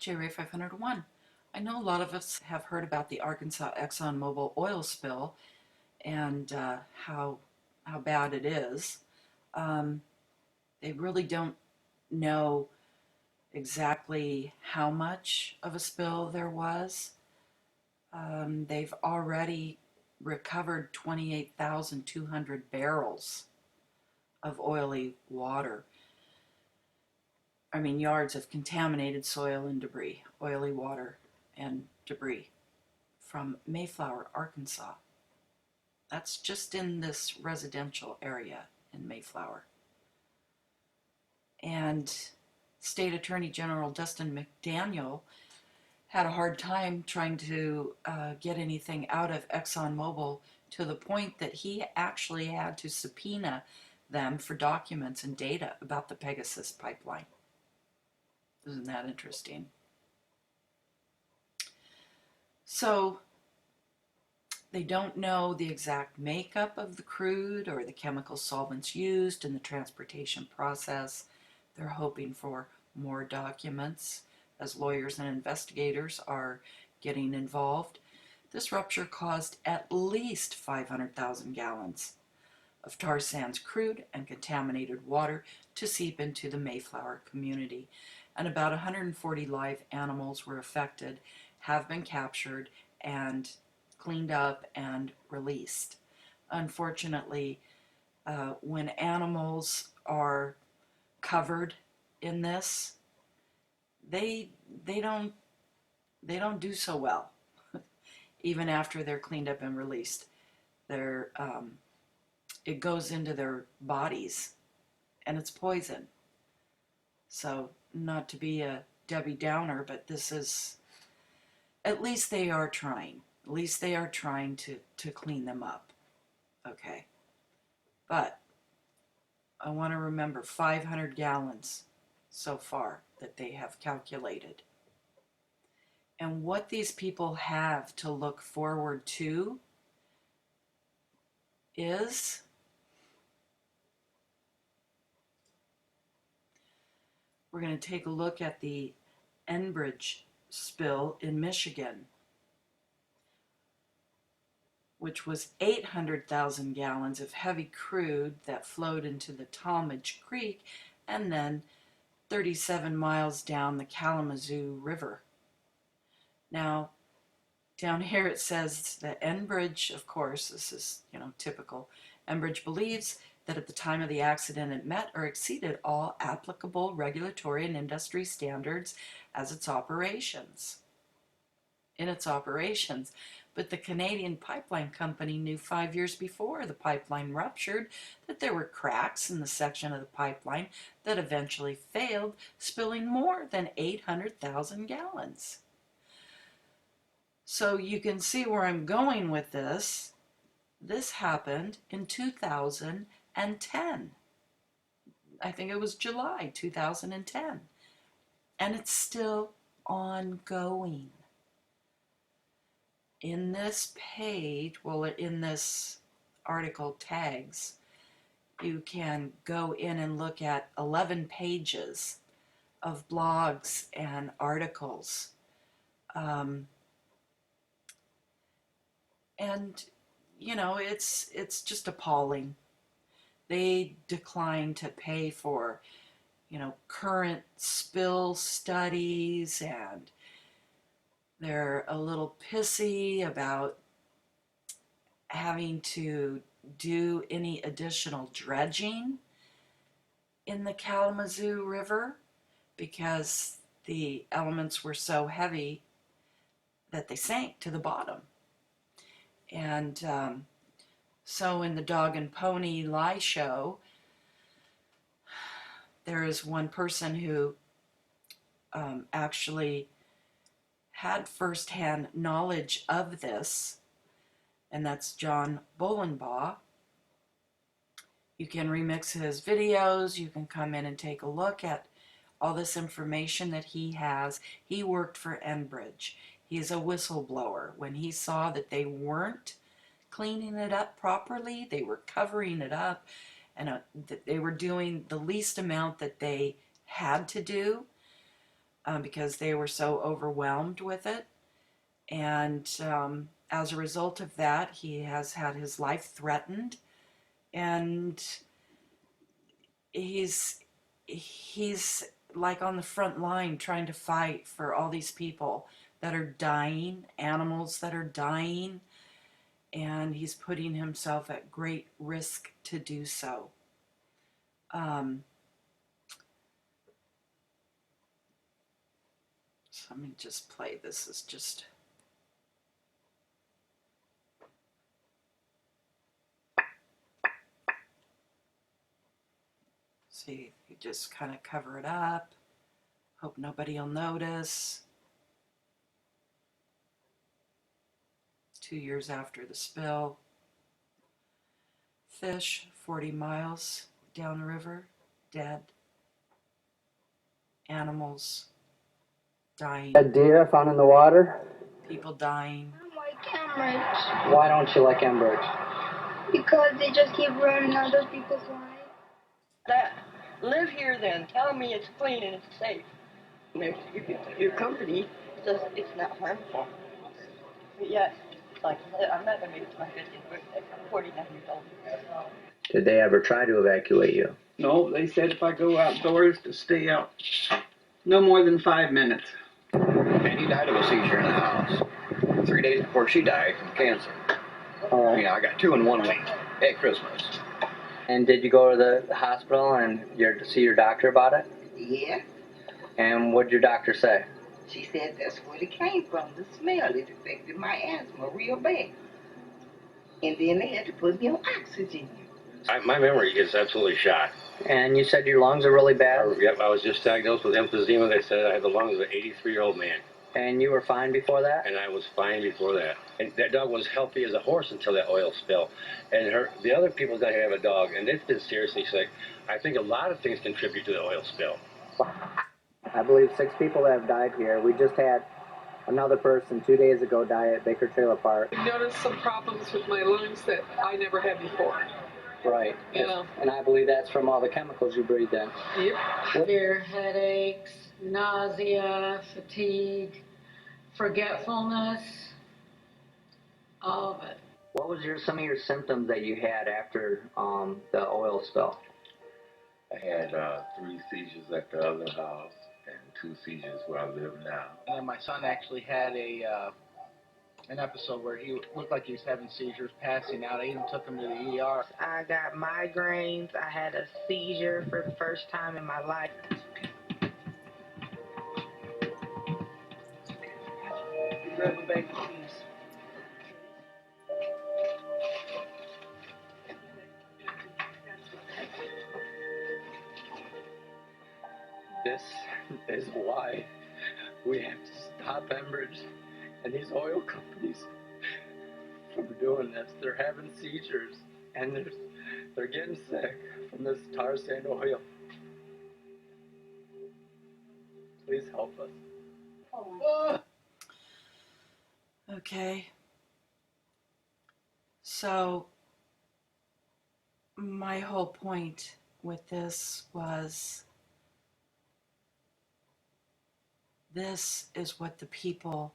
jrae501. I know a lot of us have heard about the Arkansas ExxonMobil oil spill and how bad it is. Um, they really don't know exactly how much of a spill there was. They've already recovered 28,200 barrels of oily water. I mean, yards of contaminated soil and debris, oily water and debris from Mayflower, Arkansas. That's just in this residential area in Mayflower. And State Attorney General Dustin McDaniel had a hard time trying to get anything out of ExxonMobil, to the point that he actually had to subpoena them for documents and data about the Pegasus pipeline. Isn't that interesting? So they don't know the exact makeup of the crude or the chemical solvents used in the transportation process. They're hoping for more documents as lawyers and investigators are getting involved. This rupture caused at least 500,000 gallons of tar sands crude and contaminated water to seep into the Mayflower community, and about 140 live animals were affected, have been captured and cleaned up and released. Unfortunately, when animals are covered in this, they they don't they don't do so well, even after they're cleaned up and released. They're it goes into their bodies, and it's poison. So, not to be a Debbie Downer, but this is, at least they are trying. At least they are trying to clean them up. Okay. But I want to remember 500 gallons so far that they have calculated. And what these people have to look forward to is we're going to take a look at the Enbridge spill in Michigan, which was 800,000 gallons of heavy crude that flowed into the Talmadge Creek and then 37 miles down the Kalamazoo River. Now, down here it says that Enbridge, of course, this is, typical. Enbridge believes that at the time of the accident it met or exceeded all applicable regulatory and industry standards as in its operations. But the Canadian Pipeline Company knew 5 years before the pipeline ruptured that there were cracks in the section of the pipeline that eventually failed, spilling more than 800,000 gallons. So you can see where I'm going with this. This happened in 2010. I think it was July 2010. And it's still ongoing. In this page, well, in this article tags, you can go in and look at 11 pages of blogs and articles. And, it's just appalling. They decline to pay for, current spill studies, and they're a little pissy about having to do any additional dredging in the Kalamazoo River because the elements were so heavy that they sank to the bottom. And so in the Dog and Pony Lie Show, there is one person who actually had firsthand knowledge of this, and that's John Boland. You can remix his videos. You can come in and take a look at all this information that he has. He worked for Enbridge. He is a whistleblower. When he saw that they weren't cleaning it up properly, they were covering it up, and they were doing the least amount that they had to do, because they were so overwhelmed with it. And as a result of that, he has had his life threatened, and he's like on the front line trying to fight for all these people that are dying, animals that are dying, and he's putting himself at great risk to do so. So let me just play this. Is just see, you just kind of cover it up. Hope nobody will notice. 2 years after the spill. Fish 40 miles down the river, dead. Animals dying. A deer found in the water? People dying. I don't like Enbridge. Why don't you like Enbridge? Because they just keep ruining other people's lives. That live here then, tell me it's clean and it's safe. And if your company says it's not harmful. But yet, like I said, I'm not going to make it to my 50th birthday. I'm 49 years old. Did they ever try to evacuate you? No, they said if I go outdoors to stay out no more than 5 minutes. And he died of a seizure in the house 3 days before she died from cancer. All right. You know, I got 2 in 1 week at Christmas. And did you go to the hospital and see your doctor about it? Yeah. And what did your doctor say? She said that's where it came from, the smell. It affected my asthma real bad. And then they had to put me on oxygen. My memory is absolutely shot. And you said your lungs are really bad? Yep, I was just diagnosed with emphysema. They said I had the lungs of an 83-year-old man. And you were fine before that? And I was fine before that. And that dog was healthy as a horse until that oil spill. And the other people down here have a dog, and they've been seriously sick. I think a lot of things contribute to the oil spill. I believe 6 people have died here. We just had another person 2 days ago die at Baker Trailer Park. I noticed some problems with my lungs that I never had before. Right. You know. And I believe that's from all the chemicals you breathe in. Yep. Severe headaches, nausea, fatigue, forgetfulness, all of it. What was some of your symptoms that you had after the oil spill? I had 3 seizures at the other house and 2 seizures where I live now. And then my son actually had an episode where he looked like he was having seizures, passing out. I even took him to the ER. I got migraines. I had a seizure for the first time in my life. Grab a bag of keys. This is why we have to stop Enbridge and these oil companies from doing this. They're having seizures and they're getting sick from this tar sand oil. Please help us. Okay. So my whole point with this was this is what the people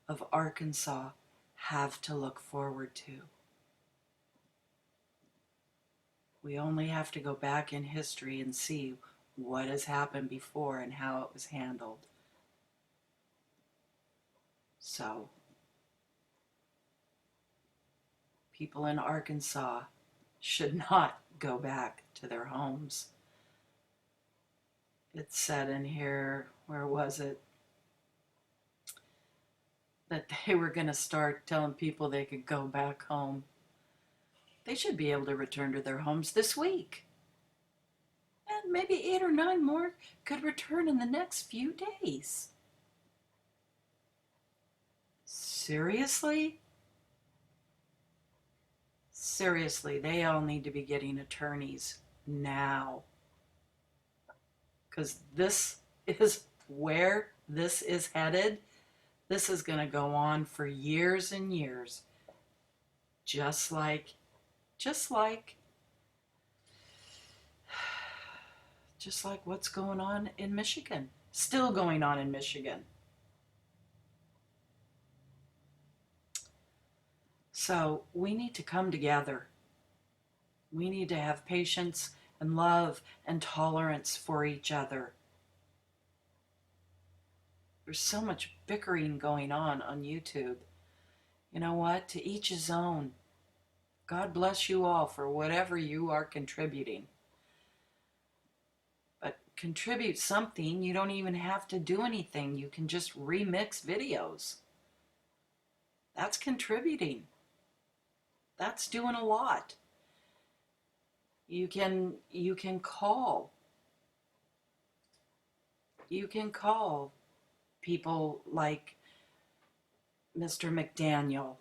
of Arkansas have to look forward to. We only have to go back in history and see what has happened before and how it was handled. So, people in Arkansas should not go back to their homes. It said in here, where was it? That they were going to start telling people they could go back home. They should be able to return to their homes this week. And maybe 8 or 9 more could return in the next few days. Seriously? Seriously, they all need to be getting attorneys now. Because this is where this is headed. This is going to go on for years and years. Just like what's going on in Michigan. still going on in Michigan. So we need to come together. We need to have patience and love and tolerance for each other. There's so much bickering going on YouTube. You know what? To each his own. God bless you all for whatever you are contributing. But contribute something. You don't even have to do anything. You can just remix videos. That's contributing. That's doing a lot. You can call. You can call people like Mr. McDaniel.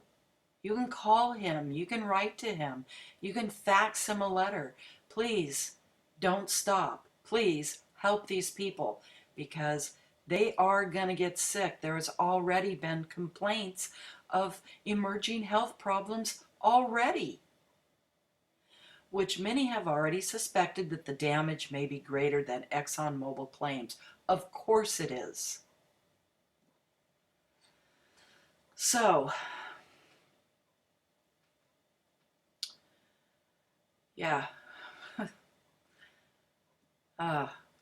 You can call him. You can write to him. You can fax him a letter. Please don't stop. Please help these people because they are going to get sick. There has already been complaints of emerging health problems already, which many have already suspected that the damage may be greater than ExxonMobil claims. Of course it is. So, yeah.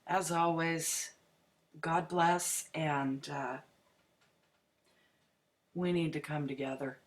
As always, God bless, and we need to come together.